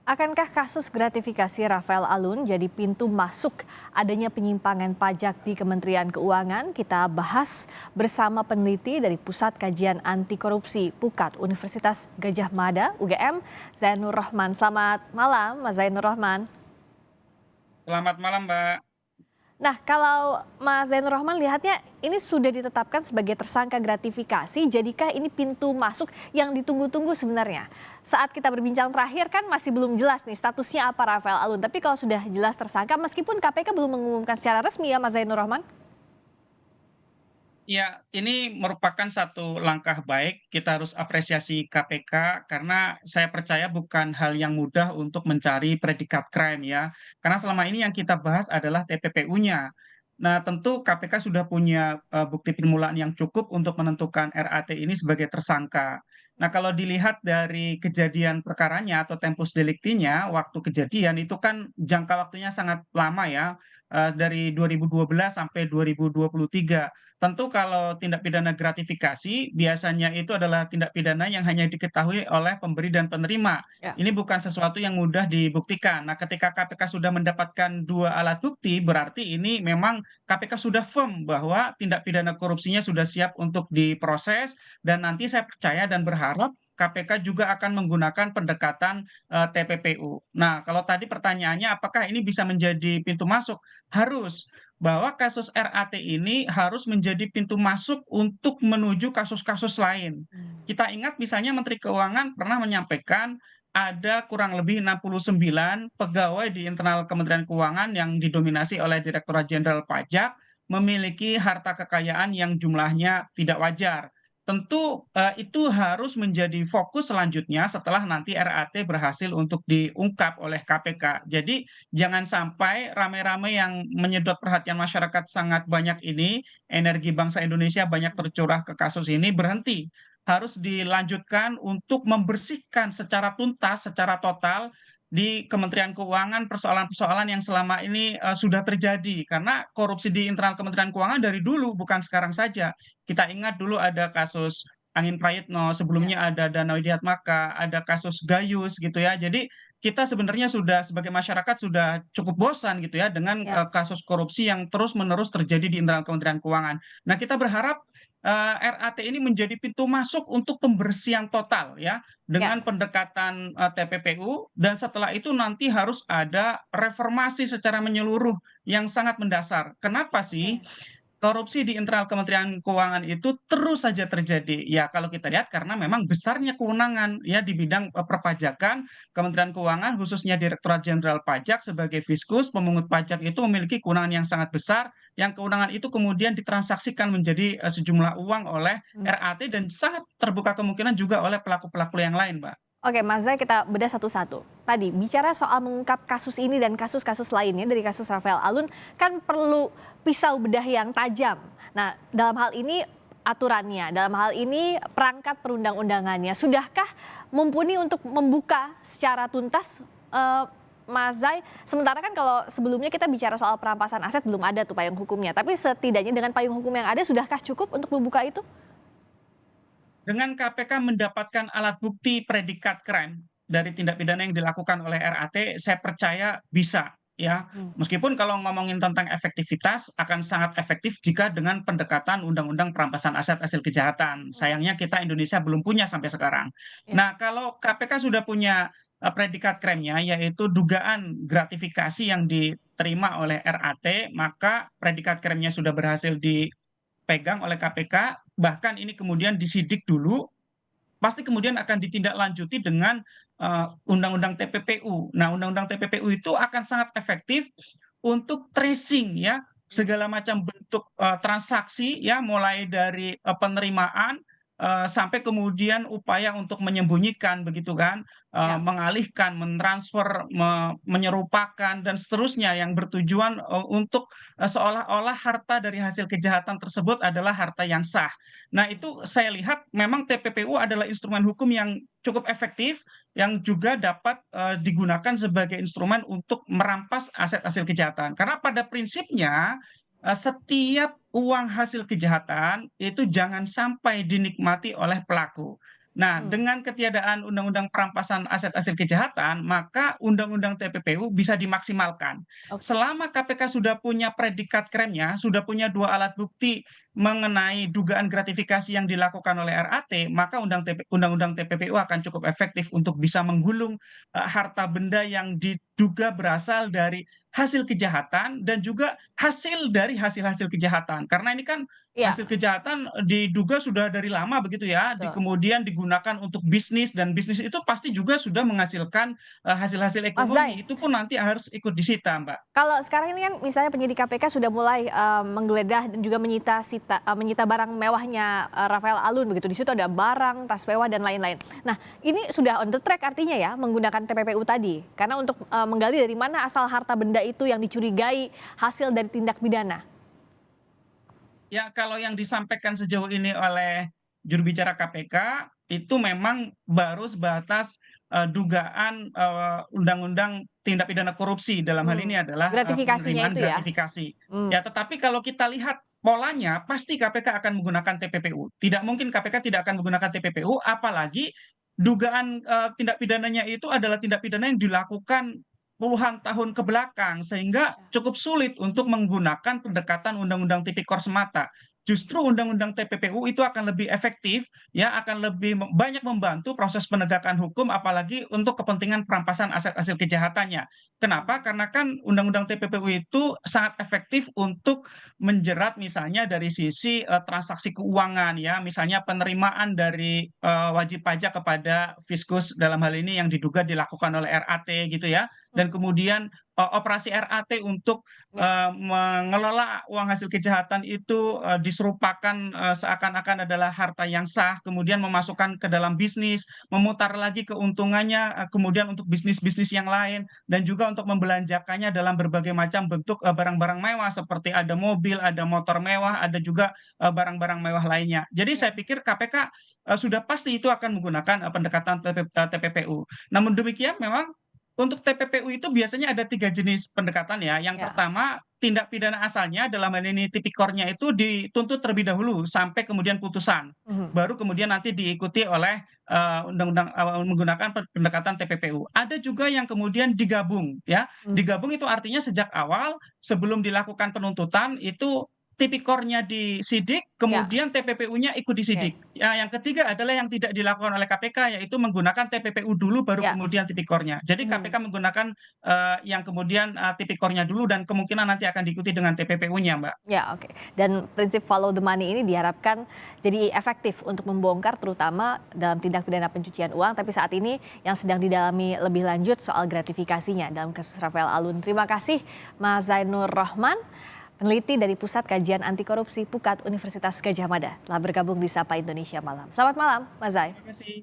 Akankah kasus gratifikasi Rafael Alun jadi pintu masuk adanya penyimpangan pajak di Kementerian Keuangan? Kita bahas bersama peneliti dari Pusat Kajian Anti Korupsi PUKAT Universitas Gadjah Mada UGM, Zainur Rohman. Selamat malam, Mas Zainur Rohman. Selamat malam, Mbak. Nah, kalau Mas Zainur Rohman lihatnya ini sudah ditetapkan sebagai tersangka gratifikasi, jadikah ini pintu masuk yang ditunggu-tunggu sebenarnya? Saat kita berbincang terakhir kan masih belum jelas nih statusnya apa Rafael Alun, tapi kalau sudah jelas tersangka meskipun KPK belum mengumumkan secara resmi ya Mas Zainur Rohman? Ya, ini merupakan satu langkah baik. Kita harus apresiasi KPK karena saya percaya bukan hal yang mudah untuk mencari predikat crime ya. Karena selama ini yang kita bahas adalah TPPU-nya. Nah, tentu KPK sudah punya bukti permulaan yang cukup untuk menentukan RAT ini sebagai tersangka. Nah, kalau dilihat dari kejadian perkaranya atau tempus delicti-nya, waktu kejadian itu kan jangka waktunya sangat lama ya, dari 2012 sampai 2023. Tentu kalau tindak pidana gratifikasi biasanya itu adalah tindak pidana yang hanya diketahui oleh pemberi dan penerima. Ya. Ini bukan sesuatu yang mudah dibuktikan. Nah, ketika KPK sudah mendapatkan 2 alat bukti, berarti ini memang KPK sudah firm bahwa tindak pidana korupsinya sudah siap untuk diproses dan nanti saya percaya dan berharap KPK juga akan menggunakan pendekatan, TPPU. Nah, kalau tadi pertanyaannya apakah ini bisa menjadi pintu masuk? Harus. Bahwa kasus RAT ini harus menjadi pintu masuk untuk menuju kasus-kasus lain. Kita ingat misalnya Menteri Keuangan pernah menyampaikan ada kurang lebih 69 pegawai di internal Kementerian Keuangan yang didominasi oleh Direktorat Jenderal Pajak memiliki harta kekayaan yang jumlahnya tidak wajar. Tentu, itu harus menjadi fokus selanjutnya setelah nanti RAT berhasil untuk diungkap oleh KPK. Jadi jangan sampai rame-rame yang menyedot perhatian masyarakat sangat banyak ini, energi bangsa Indonesia banyak tercurah ke kasus ini, berhenti. Harus dilanjutkan untuk membersihkan secara tuntas, secara total di Kementerian Keuangan persoalan-persoalan yang selama ini, sudah terjadi. Karena korupsi di internal Kementerian Keuangan dari dulu, bukan sekarang saja. Kita ingat dulu ada kasus Angin Prayitno, Ya. sebelumnya ada Danau Widiatmaka, ada kasus Gayus gitu ya. Jadi kita sebenarnya sudah sebagai masyarakat sudah cukup bosan gitu ya dengan, Ya. kasus korupsi yang terus-menerus terjadi di internal Kementerian Keuangan. Nah, kita berharap, RAT ini menjadi pintu masuk untuk pembersihan total ya, Ya. dengan pendekatan, TPPU dan setelah itu nanti harus ada reformasi secara menyeluruh yang sangat mendasar. Kenapa sih? Oke. Korupsi di internal Kementerian Keuangan itu terus saja terjadi. Ya kalau kita lihat karena memang besarnya kewenangan ya di bidang, perpajakan, Kementerian Keuangan khususnya Direktorat Jenderal Pajak sebagai fiskus pemungut pajak itu memiliki kewenangan yang sangat besar, yang kewenangan itu kemudian ditransaksikan menjadi, sejumlah uang oleh Hmm. RAT dan sangat terbuka kemungkinan juga oleh pelaku-pelaku yang lain, Mbak. Oke, Mas Zai kita bedah satu-satu. Tadi bicara soal mengungkap kasus ini dan kasus-kasus lainnya dari kasus Rafael Alun kan perlu pisau bedah yang tajam. Nah, dalam hal ini aturannya, dalam hal ini perangkat perundang-undangannya, sudahkah mumpuni untuk membuka secara tuntas eh, Mas Zai? Sementara kan kalau sebelumnya kita bicara soal perampasan aset belum ada tuh payung hukumnya, tapi setidaknya dengan payung hukum yang ada sudahkah cukup untuk membuka itu? Dengan KPK mendapatkan alat bukti predikat crime dari tindak pidana yang dilakukan oleh RAT, saya percaya bisa ya. Hmm. Meskipun kalau ngomongin tentang efektivitas akan sangat efektif jika dengan pendekatan undang-undang perampasan aset hasil kejahatan. Sayangnya kita Indonesia belum punya sampai sekarang. Ya. Nah, kalau KPK sudah punya predikat crime-nya yaitu dugaan gratifikasi yang diterima oleh RAT, maka predikat crime-nya sudah berhasil dipegang oleh KPK, bahkan ini kemudian disidik dulu, pasti kemudian akan ditindaklanjuti dengan, undang-undang TPPU. Nah, undang-undang TPPU itu akan sangat efektif untuk tracing ya, segala macam bentuk, transaksi ya, mulai dari, penerimaan, sampai kemudian upaya untuk menyembunyikan begitu kan, Ya. mengalihkan, mentransfer, menyerupakan dan seterusnya yang bertujuan, untuk, seolah-olah harta dari hasil kejahatan tersebut adalah harta yang sah. Nah, itu saya lihat memang TPPU adalah instrumen hukum yang cukup efektif, yang juga dapat, digunakan sebagai instrumen untuk merampas aset hasil kejahatan. Karena pada prinsipnya, setiap uang hasil kejahatan itu jangan sampai dinikmati oleh pelaku. Nah, Hmm, dengan ketiadaan undang-undang perampasan aset hasil kejahatan, maka undang-undang TPPU bisa dimaksimalkan. oke. Selama KPK sudah punya predikat kremnya, sudah punya 2 alat bukti mengenai dugaan gratifikasi yang dilakukan oleh RAT, maka undang-undang TPPU akan cukup efektif untuk bisa menggulung, harta benda yang diduga berasal dari hasil kejahatan dan juga hasil dari hasil-hasil kejahatan. Karena ini kan Iya, hasil kejahatan diduga sudah dari lama begitu ya, betul. kemudian digunakan untuk bisnis dan bisnis itu pasti juga sudah menghasilkan, hasil-hasil Mas ekonomi, Zai, itu pun nanti harus ikut disita, Mbak. kalau sekarang ini kan misalnya penyidik KPK sudah mulai menggeledah dan juga menyita barang mewahnya Rafael Alun begitu. Di situ ada barang, tas mewah dan lain-lain. Nah, ini sudah on the track artinya ya menggunakan TPPU tadi. Karena untuk menggali dari mana asal harta benda itu yang dicurigai hasil dari tindak pidana. Ya, kalau yang disampaikan sejauh ini oleh juru bicara KPK, itu memang baru sebatas, dugaan, undang-undang tindak pidana korupsi, dalam hal Hmm, ini adalah, gratifikasinya penerimaan itu ya. gratifikasi. Hmm, Ya, tetapi kalau kita lihat polanya, pasti KPK akan menggunakan TPPU. Tidak mungkin KPK tidak akan menggunakan TPPU, apalagi dugaan, tindak pidananya itu adalah tindak pidana yang dilakukan puluhan tahun ke belakang, sehingga cukup sulit untuk menggunakan pendekatan Undang-Undang Tipikor semata. Justru Undang-Undang TPPU itu akan lebih efektif, ya, akan lebih banyak membantu proses penegakan hukum, apalagi untuk kepentingan perampasan aset hasil kejahatannya. Kenapa? Karena kan Undang-Undang TPPU itu sangat efektif untuk menjerat misalnya dari sisi, transaksi keuangan ya, misalnya penerimaan dari, wajib pajak kepada Fiskus dalam hal ini yang diduga dilakukan oleh RAT gitu ya, dan kemudian, operasi RAT untuk, ya. mengelola uang hasil kejahatan itu, diserupakan, seakan-akan adalah harta yang sah, kemudian memasukkan ke dalam bisnis, memutar lagi keuntungannya, kemudian untuk bisnis-bisnis yang lain, dan juga untuk membelanjakannya dalam berbagai macam bentuk, barang-barang mewah seperti ada mobil, ada motor mewah, ada juga, barang-barang mewah lainnya. Jadi Ya, saya pikir KPK, sudah pasti itu akan menggunakan, pendekatan TPPU. Namun demikian memang untuk TPPU itu biasanya ada 3 jenis pendekatan ya. Yang ya. pertama, tindak pidana asalnya dalam hal ini tipikornya itu dituntut terlebih dahulu sampai kemudian putusan. Mhm. Baru kemudian nanti diikuti oleh, menggunakan pendekatan TPPU. Ada juga yang kemudian digabung ya. Mhm. Digabung itu artinya sejak awal sebelum dilakukan penuntutan itu tipikornya disidik, Ya, kemudian TPPU-nya ikut oke. disidik. Ya, yang ketiga adalah yang tidak dilakukan oleh KPK, yaitu menggunakan TPPU dulu baru Ya. kemudian tipikornya. Jadi Mhm. KPK menggunakan, yang kemudian, tipikornya dulu dan kemungkinan nanti akan diikuti dengan TPPU-nya, Mbak. Ya, oke. Dan prinsip follow the money ini diharapkan jadi efektif untuk membongkar terutama dalam tindak pidana pencucian uang, tapi saat ini yang sedang didalami lebih lanjut soal gratifikasinya dalam kasus Rafael Alun. Terima kasih Mas Zainur Rohman, peneliti dari Pusat Kajian Anti Korupsi PUKAD Universitas Gadjah Mada, telah bergabung di Sapa Indonesia Malam. Selamat malam, Mas Zai. Terima kasih.